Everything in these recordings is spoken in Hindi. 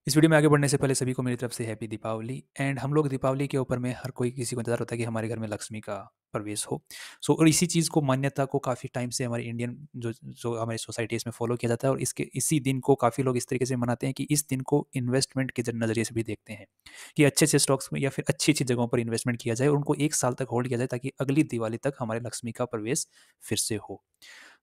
इस वीडियो में आगे बढ़ने से पहले सभी को मेरी तरफ से हैप्पी दीपावली। एंड हम लोग दीपावली के ऊपर में हर कोई किसी को इंतज़ार होता है कि हमारे घर में लक्ष्मी का प्रवेश हो। और इसी चीज़ को मान्यता को काफ़ी टाइम से हमारे इंडियन जो जो हमारी सोसाइटी है इसमें फॉलो किया जाता है। और इसके इसी दिन को काफ़ी लोग इस तरीके से मनाते हैं कि इस दिन को इन्वेस्टमेंट के नज़रिए से भी देखते हैं कि अच्छे अच्छे स्टॉक्स में या फिर अच्छी अच्छी जगहों पर इन्वेस्टमेंट किया जाए और उनको एक साल तक होल्ड किया जाए ताकि अगली दिवाली तक हमारे लक्ष्मी का प्रवेश फिर से हो।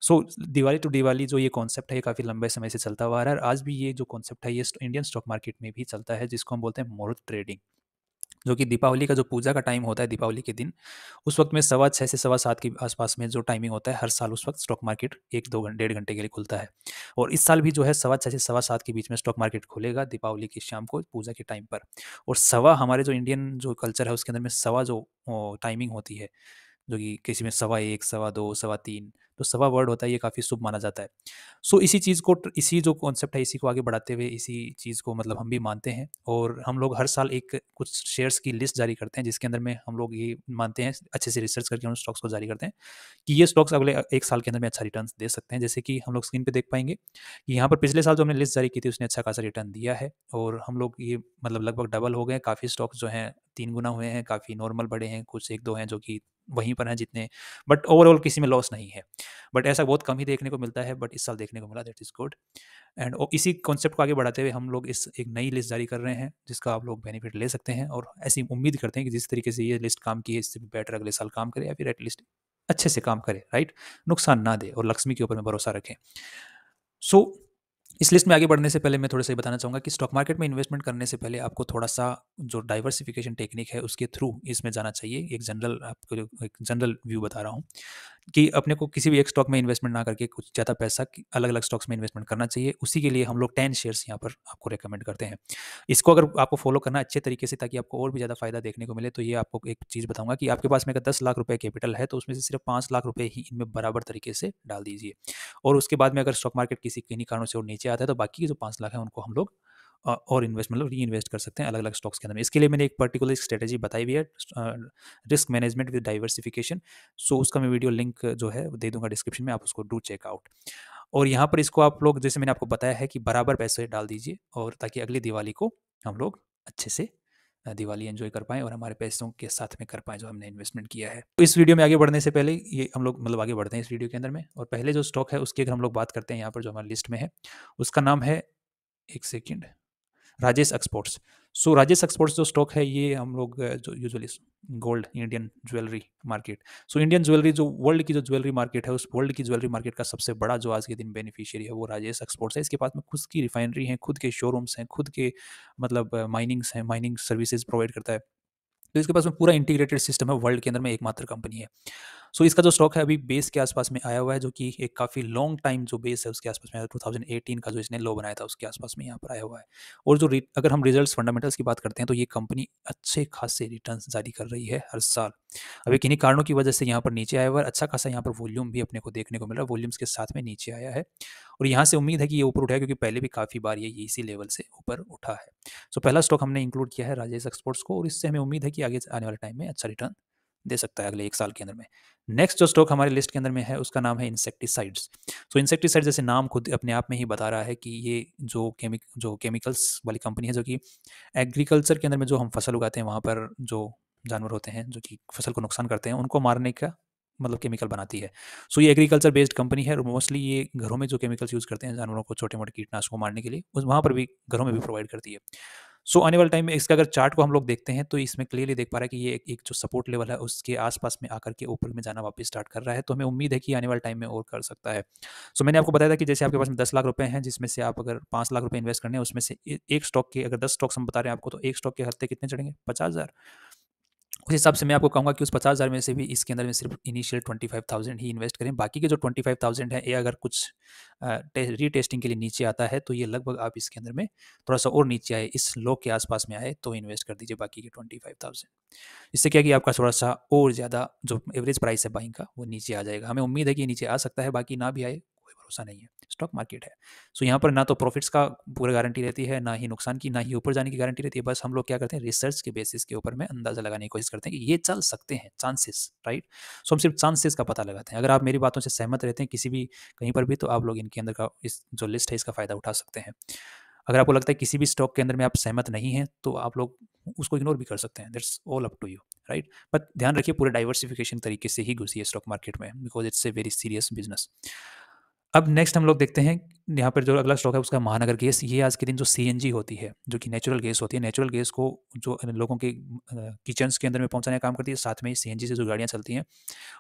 सो दिवाली टू दिवाली जो ये कॉन्सेप्ट है ये काफ़ी लंबे समय से चलता हुआ आ रहा है और आज भी ये जो कॉन्सेप्ट है ये इंडियन स्टॉक मार्केट में भी चलता है, जिसको हम बोलते हैं मुहूर्त ट्रेडिंग। जो कि दीपावली का जो पूजा का टाइम होता है दीपावली के दिन, उस वक्त में 6:15 से 7:15 के आसपास में जो टाइमिंग होता है हर साल उस वक्त स्टॉक मार्केट 1-2 घंटे 1.5 घंटे के लिए खुलता है। और इस साल भी जो है 6:15 से 7:15 के बीच में स्टॉक मार्केट खुलेगा दीपावली की शाम को पूजा के टाइम पर। और सवा हमारे जो इंडियन जो कल्चर है उसके अंदर में सवा जो टाइमिंग होती है, जो कि किसी में 1:15, 2:15, 3:15, तो सवा वर्ड होता है, ये काफ़ी शुभ माना जाता है। सो इसी चीज़ को इसी जो कॉन्सेप्ट है इसी को आगे बढ़ाते हुए इसी चीज़ को मतलब हम भी मानते हैं और हम लोग हर साल एक कुछ शेयर्स की लिस्ट जारी करते हैं जिसके अंदर में हम लोग ये मानते हैं, अच्छे से रिसर्च करके उन स्टॉक्स को जारी करते हैं कि ये स्टॉक्स अगले 1 साल के अंदर में अच्छा रिटर्न्स दे सकते हैं। जैसे कि हम लोग स्क्रीन पे देख पाएँगे कि यहाँ पर पिछले साल जो हमने लिस्ट जारी की थी उसने अच्छा खासा रिटर्न दिया है और हम लोग ये मतलब लगभग डबल हो गए। काफ़ी स्टॉक्स जो हैं 3 गुना हुए हैं, काफ़ी नॉर्मल बढ़े हैं, कुछ 1-2 हैं जो कि वहीं पर हैं जितने, बट ओवरऑल किसी में लॉस नहीं है। बट ऐसा बहुत कम ही देखने को मिलता है, बट इस साल देखने को मिला, दैट इज़ गुड। एंड इसी कॉन्सेप्ट को आगे बढ़ाते हुए हम लोग इस एक नई लिस्ट जारी कर रहे हैं जिसका आप लोग बेनिफिट ले सकते हैं और ऐसी उम्मीद करते हैं कि जिस तरीके से ये लिस्ट काम की है इससे भी बेटर अगले साल काम करे या फिर एटलीस्ट अच्छे से काम करे, राइट? नुकसान ना दे और लक्ष्मी के ऊपर में भरोसा रखें। सो इस लिस्ट में आगे बढ़ने से पहले मैं थोड़ा-सा ये बताना चाहूँगा कि स्टॉक मार्केट में इन्वेस्टमेंट करने से पहले आपको थोड़ा-सा जो डाइवर्सिफ़िकेशन टेक्निक है उसके थ्रू इसमें जाना चाहिए। एक जनरल आपको जो एक जनरल व्यू बता रहा हूँ कि अपने को किसी भी एक स्टॉक में इन्वेस्टमेंट ना करके कुछ ज़्यादा पैसा अलग-अलग स्टॉक्स में इन्वेस्टमेंट करना चाहिए। उसी के लिए हम लोग 10 शेयर्स यहाँ पर आपको रिकमेंड करते हैं। इसको अगर आपको फ़ॉलो करना है अच्छे तरीके से ताकि आपको और भी ज़्यादा फ़ायदा देखने को मिले, तो ये आपको एक चीज़ बताऊँगा कि आपके पास में अगर 10 लाख रुपए कैपिटल है, तो उसमें से सिर्फ़ 5 लाख रुपए ही इनमें बराबर तरीके से डाल दीजिए। और उसके बाद में अगर स्टॉक मार्केट किसी किन्हीं कारणों से और नीचे आता है, तो बाकी के जो 5 लाख हैं, उनको हम लोग और इन्वेस्ट मतलब री-इन्वेस्ट कर सकते हैं अलग-अलग स्टॉक्स के अंदर में। इसके लिए मैंने एक पर्टिकुलर स्ट्रैटेजी बताई हुई है, रिस्क मैनेजमेंट विद डाइवर्सिफिकेशन। सो उसका मैं वीडियो लिंक जो है वो दे दूँगा डिस्क्रिप्शन में, आप उसको डू चेक आउट। और यहाँ पर इसको आप लोग जैसे मैंने आपको बताया है कि बराबर पैसे डाल दीजिए और ताकि अगली दिवाली को हम लोग अच्छे से दिवाली एन्जॉय कर पाएँ और हमारे पैसों के साथ में कर पाएँ जो हमने इन्वेस्टमेंट किया है। तो इस वीडियो में आगे बढ़ने से पहले ये हम लोग मतलब आगे बढ़ते हैं इस वीडियो के अंदर में, और पहले जो स्टॉक है उसकी अगर हम लोग बात करते हैं यहाँ पर जो हमारी लिस्ट में है, उसका नाम है, 1 सेकंड, राजेश एक्सपोर्ट्स। सो राजेश एक्सपोर्ट्स जो स्टॉक है ये हम लोग जो usually gold Indian jewellery market, so Indian jewellery जो वर्ल्ड की जो ज्वेलरी मार्केट है उस वर्ल्ड की ज्वेलरी मार्केट का सबसे बड़ा जो आज के दिन बेनिफिशियरी है वो राजेश एक्सपोर्ट्स है। इसके पास में खुद की रिफाइनरी है, खुद के शोरूम्स हैं, खुद के मतलब माइनिंग्स हैं, माइनिंग सर्विसेज प्रोवाइड करता है। तो इसके पास में पूरा इंटीग्रेटेड सिस्टम है, वर्ल्ड के अंदर में एकमात्र कंपनी है। सो इसका जो स्टॉक है अभी बेस के आसपास में आया हुआ है, जो कि एक काफ़ी लॉन्ग टाइम जो बेस है उसके आसपास में आया, 2018 का जो इसने लो बनाया था उसके आसपास में यहाँ पर आया हुआ है। और जो अगर हम रिजल्ट्स फंडामेंटल्स की बात करते हैं तो ये कंपनी अच्छे खासे रिटर्न्स जारी कर रही है हर साल। अभी किन्हीं कारणों की वजह से यहाँ पर नीचे आया हुआ है, अच्छा खासा यहाँ पर वॉल्यूम भी अपने को देखने को मिल रहा है, वॉल्यूम्स के साथ में नीचे आया है और यहाँ से उम्मीद है कि ये ऊपर उठाएगा क्योंकि पहले भी काफ़ी बार ये इसी लेवल से ऊपर उठा है। सो पहला स्टॉक हमने इंक्लूड किया है राजेश एक्सपोर्ट्स को और इससे हमें उम्मीद है कि आगे आने वाले टाइम में अच्छा रिटर्न दे सकता है अगले 1 साल के अंदर में। नेक्स्ट जो स्टॉक हमारी लिस्ट के अंदर में है उसका नाम है इंसेक्टिसाइड्स। सो इंसेक्टिसाइड जैसे नाम खुद अपने आप में ही बता रहा है कि ये जो केमिकल्स वाली कंपनी है जो कि एग्रीकल्चर के अंदर में जो हम फसल उगाते हैं वहाँ पर जो जानवर होते हैं जो कि फसल को नुकसान करते हैं उनको मारने का मतलब केमिकल बनाती है। सो ये एग्रीकल्चर बेस्ड कंपनी है और मोस्टली ये घरों में जो केमिकल्स यूज़ करते हैं जानवरों को छोटे-मोटे कीटनाशकों को मारने के लिए उस वहाँ पर भी घरों में भी प्रोवाइड करती है। सो आने वाले टाइम में इसका अगर चार्ट को हम लोग देखते हैं तो इसमें क्लियरली देख पा रहा है कि ये एक जो सपोर्ट लेवल है उसके आसपास में आकर के ऊपर में जाना वापस स्टार्ट कर रहा है, तो हमें उम्मीद है कि आने वाले टाइम में और कर सकता है। सो मैंने आपको बताया था कि जैसे आपके पास में 10 लाख रुपए हैं जिसमें से आप अगर 5 लाख रुपए इन्वेस्ट करने हैं उसमें से एक स्टॉक के अगर 10 स्टॉक्स हम बता रहे हैं आपको, तो एक स्टॉक के हफ्ते कितने चढ़ेंगे? 50,000। उस हिसाब से मैं आपको कहूँगा कि उस 50,000 में से भी इसके अंदर में सिर्फ इनिशियल 25,000 ही इन्वेस्ट करें। बाकी के जो 25,000 है, ये अगर कुछ रीटेस्टिंग के लिए नीचे आता है, तो ये लगभग आप इसके अंदर में थोड़ा-सा और नीचे आए, इस लो के आस-पास में आए, तो इन्वेस्ट कर दीजिए बाकी के 25,000। इससे क्या है कि आपका थोड़ा-सा और ज़्यादा जो एवरेज प्राइस है बाइंग का, वो नीचे आ जाएगा। हमें उम्मीद है कि ये नीचे आ सकता है, बाकी ना भी आए, कोई भरोसा नहीं है। स्टॉक मार्केट है। सो यहाँ पर ना तो प्रॉफिट्स का पूरा गारंटी रहती है, ना ही नुकसान की, ना ही ऊपर जाने की गारंटी रहती है। बस हम लोग क्या करते हैं, रिसर्च के बेसिस के ऊपर में अंदाज़ा लगाने की कोशिश करते हैं कि ये चल सकते हैं, चांसेस, राइट? सो हम सिर्फ चांसेस का पता लगाते हैं। अगर आप मेरी बातों से सहमत रहते हैं किसी भी कहीं पर भी, तो आप लोग इनके अंदर का इस जो लिस्ट है इसका फ़ायदा उठा सकते हैं। अगर आपको लगता है किसी भी स्टॉक के अंदर में आप सहमत नहीं हैं, तो आप लोग उसको इग्नोर भी कर सकते हैं, that's all up to you, right. But ध्यान रखिए पूरे डाइवर्सिफिकेशन तरीके से ही घुसिए स्टॉक मार्केट में, because it's a very serious business. अब नेक्स्ट हम लोग देखते हैं, यहाँ पर जो अगला स्टॉक है उसका महानगर गैस। ये आज के दिन जो सीएनजी होती है, जो कि नेचुरल गैस होती है, नेचुरल गैस को जो लोगों के किचन्स के अंदर में पहुंचाने का काम करती है, साथ में ही सीएनजी से जो गाड़ियाँ चलती हैं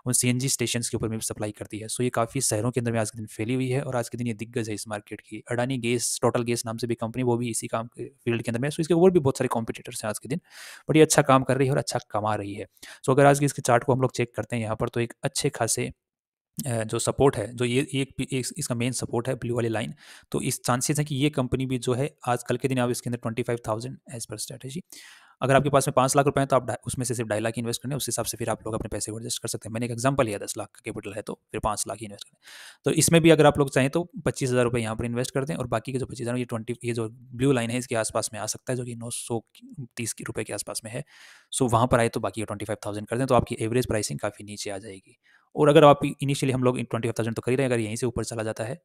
उन सीएनजी स्टेशन के ऊपर में भी सप्लाई करती है। सो ये काफ़ी शहरों के अंदर में आज के दिन फैली हुई है, और आज के दिन ये दिग्गज है इस मार्केट की। अडानी गैस, टोटल गैस नाम से भी कंपनी, वो भी इसी काम के फील्ड के अंदर में है। सो इसके और भी बहुत सारे कॉम्पिटिटर्स हैं आज के दिन, बट ये अच्छा काम कर रही है और अच्छा कमा रही है। सो अगर आज की इसके चार्ट को हम लोग चेक करते हैं यहाँ पर, तो एक अच्छे खासे जो सपोर्ट है, जो ये एक इसका मेन सपोर्ट है ब्लू वाली लाइन। तो इस चांसेस है कि ये कंपनी भी जो है आज कल के दिन आप इसके अंदर 25,000 एज पर स्ट्रेटेजी। अगर आपके पास में 5 लाख रुपए हैं, तो आप उसमें से सिर्फ 2.5 लाख इन्वेस्ट करने, उस हिसाब से फिर आप लोग अपने पैसे को एडजस्ट कर सकते हैं। मैंने एक एग्जांपल लिया, 10 लाख का कैपिटल है तो फिर 5 लाख ही इन्वेस्ट करें। तो इसमें भी अगर आप लोग चाहें तो 25,000 रुपये यहाँ पर इन्वेस्ट कर दें, और बाकी के जो 25,000 ये जो ब्लू लाइन है इसके आसपास में आ सकता है, जो कि 930 रुपये के आसपास में है। सो वहाँ पर आए तो बाकी 25,000 कर दें, तो आपकी एवरेज प्राइसिंग काफ़ी नीचे आ जाएगी। और अगर आप इनिशियली हम लोग 25,000 तो कर ही रहे हैं, अगर यहीं से ऊपर चला जाता है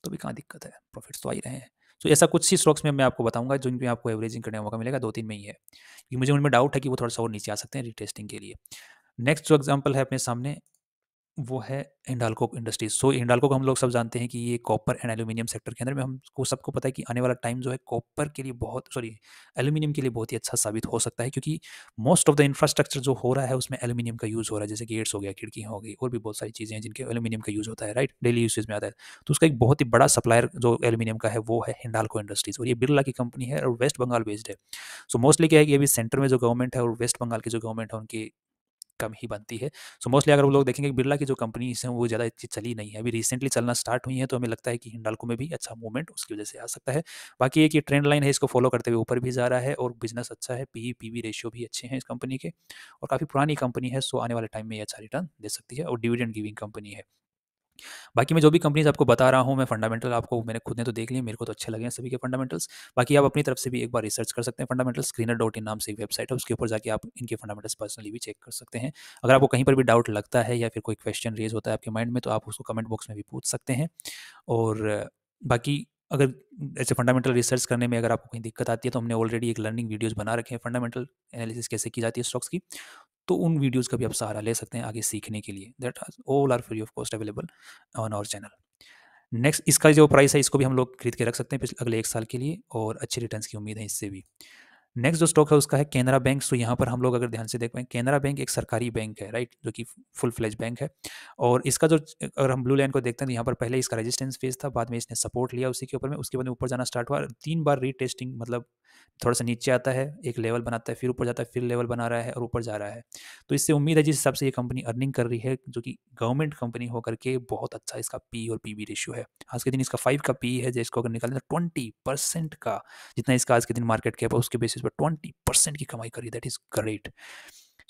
तो भी कहाँ दिक्कत है, प्रॉफिट्स तो आ ही रहे हैं। तो ऐसा कुछ ही स्टॉक्स में मैं आपको बताऊंगा जिन पे आपको एवरेजिंग करने का मौका मिलेगा, 2-3 में ही है, क्योंकि मुझे उनमें डाउट है कि वो थोड़ा सा और नीचे आ सकते हैं रिटेस्टिंग के लिए। नेक्स्ट जो एग्जांपल है अपने सामने, वो है हिंडाल्को इंडस्ट्रीज। सो हिंडाल्को को हम लोग सब जानते हैं कि ये कॉपर एंड एल्यूमिनियम सेक्टर के अंदर में, हमको सबको पता है कि आने वाला टाइम जो है कॉपर के लिए एल्यूमिनियम के लिए बहुत ही अच्छा साबित हो सकता है, क्योंकि मोस्ट ऑफ द इंफ्रास्ट्रक्चर जो हो रहा है उसमें एल्यूमिनियम का यूज़ हो रहा है, जैसे गेट्स हो गया, खिड़कियाँ हो गई, और भी बहुत सारी चीज़ें हैं जिनके एल्यूमिनियम का यूज़ होता है, राइट, डेली यूसेज में आता है। तो उसका एक बहुत ही बड़ा सप्लायर जो एल्यूमिनियम का है वो है हिंडाल्को इंडस्ट्रीज, और ये बिरला की कंपनी है और वेस्ट बंगाल बेस्ड है। सो मोस्टली क्या है कि अभी सेंटर में जो गवर्नमेंट है और वेस्ट बंगाल की जो गवर्नमेंट है उनकी कम ही बनती है। सो मोस्टली अगर वो लोग देखेंगे कि बिरला की जो कंपनीज हैं वो ज़्यादा इतनी चली नहीं है, अभी रिसेंटली चलना स्टार्ट हुई है, तो हमें लगता है कि हिंडाल्को में भी अच्छा मूवमेंट उसकी वजह से आ सकता है। बाकी एक ये ट्रेंड लाइन है, इसको फॉलो करते हुए ऊपर भी जा रहा है, और बिजनेस अच्छा है, पी पीवी रेशियो भी अच्छे हैं इस कंपनी के, और काफ़ी पुरानी कंपनी है। सो आने वाले टाइम में ये अच्छा रिटर्न दे सकती है, और डिविडेंड गिविंग कंपनी है। बाकी मैं जो भी कंपनीज आपको बता रहा हूँ, मैं फंडामेंटल आपको, मैंने खुद ने तो देख लिए, मेरे को तो अच्छे लगे हैं सभी के फंडामेंटल्स। बाकी आप अपनी तरफ से भी एक बार रिसर्च कर सकते हैं। फंडामेंटल स्क्रीनर डॉट इन नाम से एक वेबसाइट है, उसके ऊपर जाके आप इनके फंडामेंटल्स पर्सनली भी चेक कर सकते हैं। अगर आपको कहीं पर भी डाउट लगता है या फिर कोई क्वेश्चन रेज होता है आपके माइंड में, तो आप उसको कमेंट बॉक्स में भी पूछ सकते हैं। और बाकी अगर ऐसे फंडामेंटल रिसर्च करने में अगर आपको कहीं दिक्कत आती है, तो हमने ऑलरेडी एक लर्निंग वीडियोज़ बना रखे हैं, फंडामेंटल एनालिसिस कैसे की जाती है स्टॉक्स की, तो उन वीडियोज़ का भी आप सहारा ले सकते हैं आगे सीखने के लिए। That all are free of cost available on our channel. Next इसका जो प्राइस है इसको भी हम लोग खरीद के रख सकते हैं पिछले अगले 1 साल के लिए, और अच्छे रिटर्न्स की उम्मीद है इससे भी। नेक्स्ट जो स्टॉक है उसका है कैनरा बैंक। सो यहाँ पर हम लोग अगर ध्यान से देख पाएँ, कैनरा बैंक एक सरकारी बैंक है, राइट, जो कि फुल फ्लेज बैंक है। और इसका जो, अगर हम ब्लू लाइन को देखते हैं, तो यहाँ पर पहले इसका रेजिस्टेंस फेज था, बाद में इसने सपोर्ट लिया उसी के ऊपर में, उसके बाद में ऊपर जाना स्टार्ट हुआ, 3 बार रीटेस्टिंग, मतलब थोड़ा सा नीचे आता है, एक लेवल बनाता है, फिर ऊपर जाता है, फिर लेवल बना रहा है और ऊपर जा रहा है। तो इससे उम्मीद है जिस हिसाब से ये कंपनी अर्निंग कर रही है, जो कि गवर्नमेंट कंपनी होकर के, बहुत अच्छा इसका पी और पीबी रेशियो है। आज के दिन इसका 5 का पी है, जिसको अगर निकालें तो 20% का, जितना इसका आज के दिन मार्केट कैप है उसके बेसिस पर 20% की कमाई करी, दैट इज ग्रेट।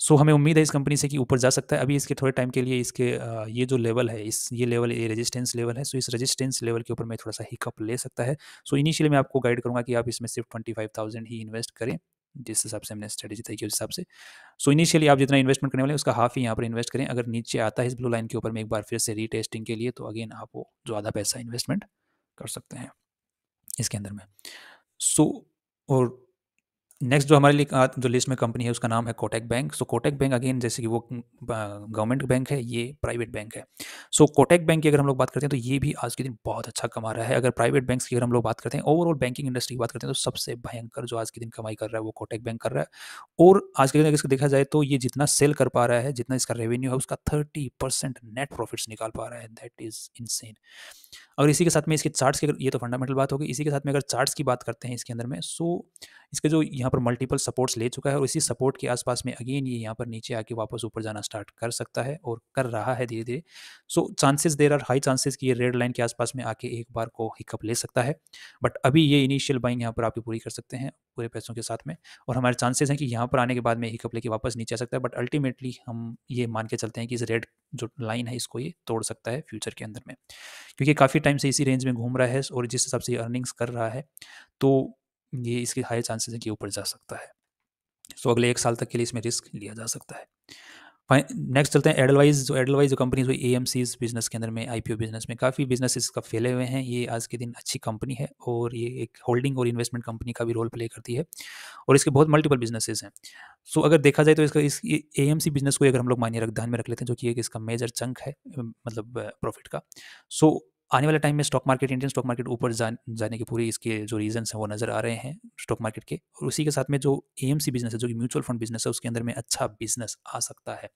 सो हमें उम्मीद है इस कंपनी से कि ऊपर जा सकता है। अभी इसके थोड़े टाइम के लिए इसके ये जो लेवल है, ये लेवल, ये रेजिस्टेंस लेवल है, सो इस रेजिस्टेंस लेवल के ऊपर मैं थोड़ा सा हिकअप ले सकता है। सो इनिशियली मैं आपको गाइड करूंगा कि आप इसमें सिर्फ 25,000 ही इन्वेस्ट करें, जिस हिसाब से हमने स्ट्रेटेजी तय की उस हिसाब से। सो इनिशियली आप जितना इन्वेस्टमेंट करने वाले हैं उसका हाफ ही यहाँ पर इन्वेस्ट करें। अगर नीचे आता है इस ब्लू लाइन के ऊपर में एक बार फिर से रीटेस्टिंग के लिए, तो अगेन आप वो जो आधा पैसा इन्वेस्टमेंट कर सकते हैं इसके अंदर में। सो और नेक्स्ट जो हमारे लिए जो लिस्ट में कंपनी है उसका नाम है कोटक बैंक। सो कोटक बैंक अगेन, जैसे कि वो गवर्नमेंट बैंक है, ये प्राइवेट बैंक है। सो कोटक बैंक की अगर हम लोग बात करते हैं, तो ये भी आज के दिन बहुत अच्छा कमा रहा है। अगर प्राइवेट बैंक्स की अगर हम लोग बात करते हैं, ओवरऑल बैंकिंग इंडस्ट्री की बात करते हैं, तो सबसे भयंकर जो आज के दिन कमाई कर रहा है वो कोटक बैंक कर रहा है। और आज के दिन अगर इसको देखा जाए, तो ये जितना सेल कर पा रहा है, जितना इसका रेवेन्यू है, उसका 30% नेट प्रॉफिट्स निकाल पा रहा है। That is insane. और इसी के साथ में इसके चार्ट्स की, अगर ये तो फंडामेंटल बात होगी, इसी के साथ में अगर चार्ट्स की बात करते हैं इसके अंदर में, सो इसके जो यहाँ पर मल्टीपल सपोर्ट्स ले चुका है, और इसी सपोर्ट के आसपास में अगेन ये यहाँ पर नीचे आके वापस ऊपर जाना स्टार्ट कर सकता है, और कर रहा है धीरे धीरे। So chances, there are high chances कि ये रेड लाइन के आसपास में आके एक बार को हिकअप ले सकता है। बट अभी ये इनिशियल बाइंग यहाँ पर आप पूरी कर सकते हैं पूरे पैसों के साथ में, और हमारे चांसेस हैं कि यहाँ पर आने के बाद में हिकअप लेके वापस नीचे आ सकता है। बट अल्टीमेटली हम ये मान के चलते हैं कि इस रेड जो लाइन है इसको ये तोड़ सकता है फ्यूचर के अंदर में, क्योंकि काफ़ी टाइम से इसी रेंज में घूम रहा है, और जिस हिसाब से ये अर्निंग्स कर रहा है, तो ये इसके हाई चांसेस है कि ऊपर जा सकता है। सो अगले 1 साल तक के लिए इसमें रिस्क लिया जा सकता है। नेक्स्ट चलते हैं एडलवाइज़ जो कंपनी जो एएमसीज़ बिज़नेस के अंदर में आईपीओ बिज़नेस में काफ़ी बिज़नेस इसका फैले हुए हैं। ये आज के दिन अच्छी कंपनी है और ये एक होल्डिंग और इन्वेस्टमेंट कंपनी का भी रोल प्ले करती है और इसके बहुत मल्टीपल बिज़नेसेस हैं। सो अगर देखा जाए तो इसका इस एएमसी बिज़नेस को अगर हम लोग ध्यान में रख लेते हैं जो कि एक इसका मेजर चंक है मतलब प्रॉफिट का। सो आने वाले टाइम में इंडियन स्टॉक मार्केट ऊपर जाने के पूरे इसके जो रीज़न्स हैं वो नज़र आ रहे हैं स्टॉक मार्केट के, और उसी के साथ में जो एएमसी बिज़नेस है जो कि म्यूचुअल फंड बिज़नेस है उसके अंदर में अच्छा बिज़नेस आ सकता है।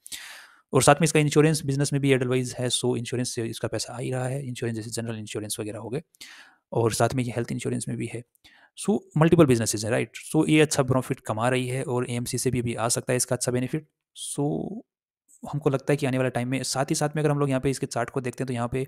और साथ में इसका इंश्योरेंस बिज़नेस में भी एडलवाइज़ है, सो इंश्योरेंस से इसका पैसा आ ही रहा है, इंश्योरेंस जैसे जनरल इंश्योरेंस वगैरह हो गए, और साथ में ये हेल्थ इंश्योरेंस में भी है। सो मल्टीपल बिज़नेसेस हैं, राइट? सो ये अच्छा प्रॉफिट कमा रही है और एएमसी से भी आ सकता है इसका अच्छा बेनिफिट। सो हमको लगता है कि आने वाले टाइम में साथ ही साथ में अगर हम लोग यहाँ पे इसके चार्ट को देखते हैं तो यहाँ पे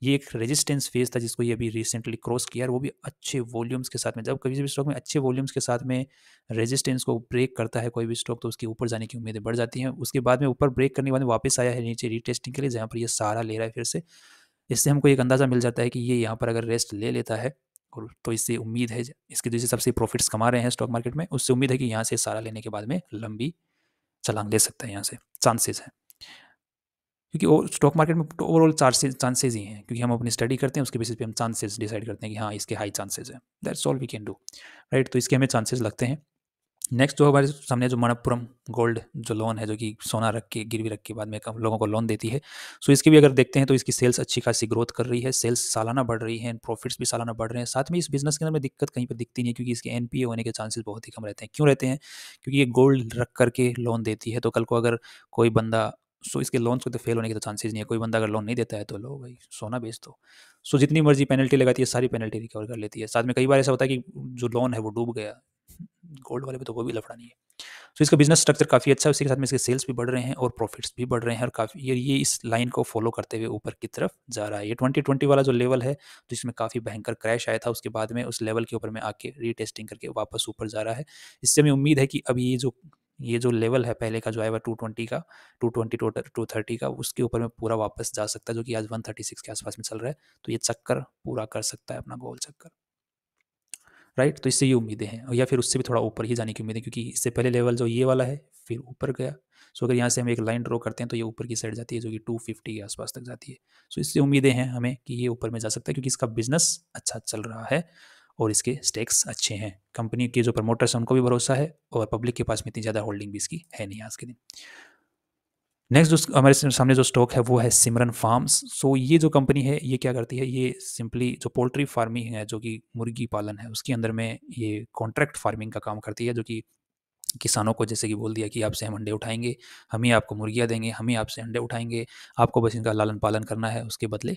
ये एक रेजिस्टेंस फेज था जिसको ये अभी रिसेंटली क्रॉस किया, और वो भी अच्छे वॉल्यूम्स के साथ में। जब कभी भी स्टॉक में अच्छे वॉल्यूम्स के साथ में रेजिस्टेंस को ब्रेक करता है कोई भी स्टॉक तो उसके ऊपर जाने की उम्मीदें बढ़ जाती हैं। उसके बाद में ऊपर ब्रेक करने के बाद में वापस आया है नीचे रीटेस्टिंग के लिए, जहाँ पर ये सहारा ले रहा है फिर से। इससे हमको एक अंदाज़ा मिल जाता है कि ये यहाँ पर अगर रेस्ट ले लेता है और तो इससे उम्मीद है इसके जैसे सबसे प्रॉफिट्स कमा रहे हैं स्टॉक मार्केट में, उससे उम्मीद है कि यहाँ से सहारा लेने के बाद में लंबी छलांग ले सकता है, यहाँ से चांसेस है। क्योंकि और स्टॉक मार्केट में तो ओवरऑल चांसेस ही हैं, क्योंकि हम अपनी स्टडी करते हैं उसके बेसिस पे हम चांसेस डिसाइड करते हैं कि हाँ इसके हाई चांसेस हैं, that's all we can do, right? तो इसके हमें चांसेस लगते हैं। नेक्स्ट जो हमारे सामने जो मनप्पुरम गोल्ड जो लोन है जो कि सोना रख के गिरवी रख के बाद में लोगों को लोन देती है, सो इसकी भी अगर देखते हैं तो इसकी सेल्स अच्छी खासी ग्रोथ कर रही है, सेल्स सालाना बढ़ रही है, प्रॉफिट्स भी सालाना बढ़ रहे हैं। साथ में इस बिजनेस के अंदर में दिक्कत कहीं पर दिखती नहीं है, क्योंकि इसके एनपीए होने के चांसेस बहुत ही कम रहते हैं। क्यों रहते हैं? क्योंकि ये गोल्ड रख करके लोन देती है, तो कल को अगर कोई बंदा, सो इसके लोन्स को तो फेल होने के तो चांसेस नहीं है। कोई बंदा अगर लोन नहीं देता है तो लो भाई सोना बेच दो। सो जितनी मर्जी पेनल्टी लगाती है सारी पेनल्टी रिकवर कर लेती है। साथ में कई बार ऐसा होता है कि जो लोन है वो डूब गया, गोल्ड वाले पे तो वो भी लफड़ा नहीं है। सो इसका बिजनेस स्ट्रक्चर काफ़ी अच्छा है, उसी के साथ में इसके सेल्स भी बढ़ रहे हैं और प्रॉफिट्स भी बढ़ रहे हैं, और काफ़ी ये इस लाइन को फॉलो करते हुए ऊपर की तरफ जा रहा है। ये 2020 वाला जो लेवल है जिसमें काफ़ी भयंकर क्रैश आया था, उसके बाद में उस लेवल के ऊपर में आके रीटेस्टिंग करके वापस ऊपर जा रहा है। इससे हमें उम्मीद है कि अब ये जो लेवल है पहले का जो आया हुआ 220 का, 220 230 का, उसके ऊपर में पूरा वापस जा सकता है, जो कि आज 136 के आसपास में चल रहा है। तो ये चक्कर पूरा कर सकता है, अपना गोल चक्कर, राइट? तो इससे ये उम्मीदें हैं, और या फिर उससे भी थोड़ा ऊपर ही जाने की उम्मीद है, क्योंकि इससे पहले लेवल जो ये वाला है फिर ऊपर गया। सो अगर यहाँ से हम एक लाइन ड्रॉ करते हैं तो ये ऊपर की साइड जाती है, जो कि 250 के आसपास तक जाती है। सो इससे उम्मीदें हैं हमें कि ये ऊपर में जा सकता है, क्योंकि इसका बिजनेस अच्छा चल रहा है और इसके स्टेक्स अच्छे हैं। कंपनी के जो प्रमोटर्स हैं उनको भी भरोसा है, और पब्लिक के पास में इतनी ज़्यादा होल्डिंग भी इसकी है नहीं आज के दिन। नेक्स्ट जो हमारे सामने जो स्टॉक है वो है सिमरन फार्म्स। सो ये जो कंपनी है ये क्या करती है, ये सिंपली जो पोल्ट्री फार्मिंग है जो कि मुर्गी पालन है उसके अंदर में ये कॉन्ट्रैक्ट फार्मिंग का काम करती है, जो कि किसानों को जैसे कि बोल दिया कि आपसे हम अंडे उठाएंगे, हम ही आपको मुर्गियाँ देंगे, हम ही आपसे अंडे उठाएंगे, आपको बस इनका लालन पालन करना है, उसके बदले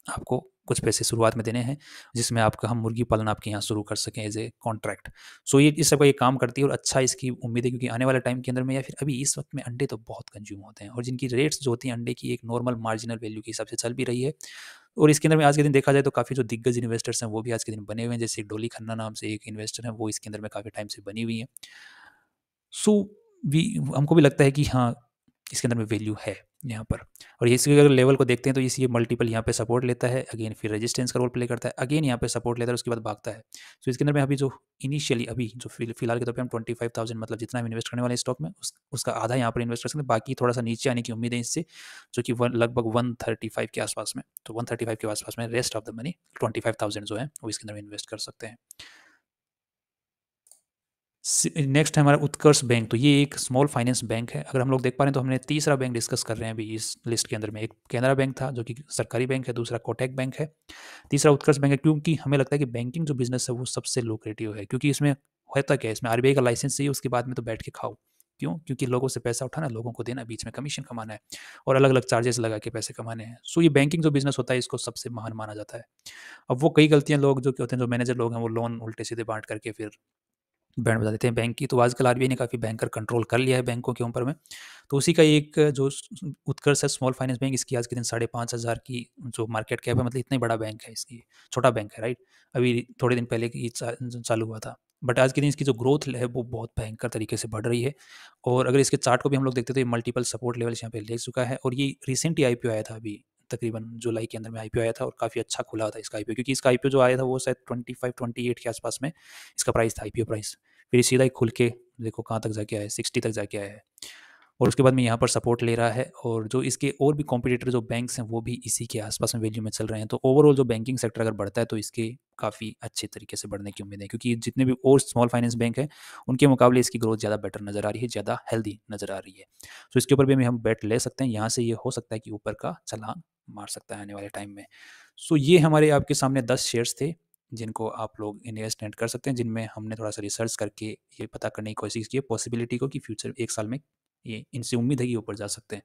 आपको कुछ पैसे शुरुआत में देने हैं, जिसमें आपका हम मुर्गी पालन आपके यहाँ शुरू कर सकें एज ए कॉन्ट्रैक्ट। सो ये इस सब का ये काम करती है, और अच्छा इसकी उम्मीद है, क्योंकि आने वाले टाइम के अंदर में या फिर अभी इस वक्त में अंडे तो बहुत कंज्यूम होते हैं, और जिनकी रेट्स जो होती हैं अंडे की एक नॉर्मल मार्जिनल वैल्यू के हिसाब से चल भी रही है। और इसके अंदर में आज के दिन देखा जाए तो काफ़ी जो दिग्गज इन्वेस्टर्स हैं वो भी आज के दिन बने हुए हैं, जैसे डोली खन्ना नाम से एक इन्वेस्टर है, वो इसके अंदर में काफ़ी टाइम से बनी हुई है। सो वी हमको भी लगता है कि हाँ, इसके अंदर में वैल्यू है यहाँ पर। और इसके अगर लेवल को देखते हैं तो ये मल्टीपल यहाँ पे सपोर्ट लेता है, अगेन फिर रेजिस्टेंस का रोल प्ले करता है, अगेन यहाँ पे सपोर्ट लेता है, उसके बाद भागता है। सो इसके अंदर में अभी जो इनिशियली अभी जो फिलहाल के तौर पे हम 25,000 मतलब जितना हम इन्वेस्ट करने वाले स्टॉक में उसका आधा यहाँ पर इन्वेस्ट कर सकते हैं, बाकी थोड़ा सा नीचे आने की उम्मीद है इससे, जो कि लगभग 135 के आसपास में। तो 135 के आसपास में रेस्ट ऑफ द मनी 25,000 जो है वो इसके अंदर में इन्वेस्ट कर सकते हैं। नेक्स्ट है हमारा उत्कर्ष बैंक। तो ये एक स्मॉल फाइनेंस बैंक है। अगर हम लोग देख पा रहे हैं तो हमने तीसरा बैंक डिस्कस कर रहे हैं अभी इस लिस्ट के अंदर में। एक कैनरा बैंक था जो कि सरकारी बैंक है, दूसरा कोटक बैंक है, तीसरा उत्कर्ष बैंक है। क्योंकि हमें लगता है कि बैंकिंग जो बिजनेस है वो सबसे लुक्रेटिव है, क्योंकि इसमें होता क्या है, इसमें आरबीआई का लाइसेंस चाहिए, उसके बाद में तो बैठ के खाओ। क्यों? क्योंकि लोगों से पैसा उठाना, लोगों को देना, बीच में कमीशन कमाना है और अलग अलग चार्जेस लगा के पैसे कमाने हैं। सो ये बैंकिंग जो बिजनेस होता है इसको सबसे महान माना जाता है। अब वो कई गलतियां लोग जो होते हैं, जो मैनेजर लोग हैं, वो लोन उल्टे सीधे बांट करके फिर बैंड बजा देते हैं बैंक की। तो आजकल आरबीआई ने काफ़ी बैंकर कंट्रोल कर लिया है बैंकों के ऊपर में। तो उसी का एक जो उत्कर्ष है स्मॉल फाइनेंस बैंक, इसकी आज के दिन 5,500 की जो मार्केट कैप है, मतलब इतना बड़ा बैंक है, इसकी छोटा बैंक है, राइट? अभी थोड़े दिन पहले की चालू हुआ था, बट आज के दिन इसकी जो ग्रोथ है वो बहुत भयंकर तरीके से बढ़ रही है। और अगर इसके चार्ट को भी हम लोग देखते हैं तो ये मल्टीपल सपोर्ट लेवल्स यहाँ पे ले चुका है, और ये रिसेंट ही आईपीओ आया था, अभी तकरीबन जुलाई के अंदर में आईपीओ आया था, और काफ़ी अच्छा खुला था इसका आईपीओ, क्योंकि इसका आईपीओ जो आया था वो शायद 25-28 के आसपास में इसका प्राइस था, आईपीओ प्राइस। फिर सीधा ही खुल के देखो कहाँ तक जाके आया है, 60 तक जाके आया है। और उसके बाद में यहाँ पर सपोर्ट ले रहा है, और जो इसके और भी कॉम्पिटिटर जो बैंक्स हैं वो भी इसी के आसपास में वैल्यू में चल रहे हैं। तो ओवरऑल जो बैंकिंग सेक्टर अगर बढ़ता है तो इसके काफ़ी अच्छे तरीके से बढ़ने की उम्मीद है, क्योंकि जितने भी और स्मॉल फाइनेंस बैंक हैं उनके मुकाबले इसकी ग्रोथ ज़्यादा बेटर नज़र आ रही है, ज़्यादा हेल्दी नज़र आ रही है। तो इसके ऊपर भी हम बेट ले सकते हैं, यहाँ से ये हो सकता है कि ऊपर का छलांग मार सकता है आने वाले टाइम में। सो ये हमारे आपके सामने 10 शेयर्स थे जिनको आप लोग इन्वेस्टमेंट कर सकते हैं, जिनमें हमने थोड़ा सा रिसर्च करके ये पता करने की कोशिश की है पॉसिबिलिटी को कि फ्यूचर 1 साल में ये इनसे उम्मीद है कि ऊपर जा सकते हैं।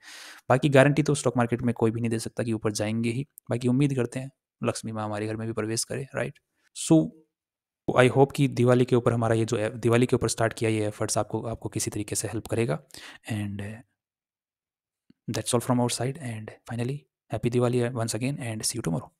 बाकी गारंटी तो स्टॉक मार्केट में कोई भी नहीं दे सकता कि ऊपर जाएँगे ही। बाकी उम्मीद करते हैं लक्ष्मी माँ हमारे घर में भी प्रवेश करे, राइट? सो आई होप कि दिवाली के ऊपर हमारा ये जो दिवाली के ऊपर स्टार्ट किया ये एफर्ट्स आपको आपको किसी तरीके से हेल्प करेगा। And that's all from our side, and finally happy Diwali once again, and see you tomorrow.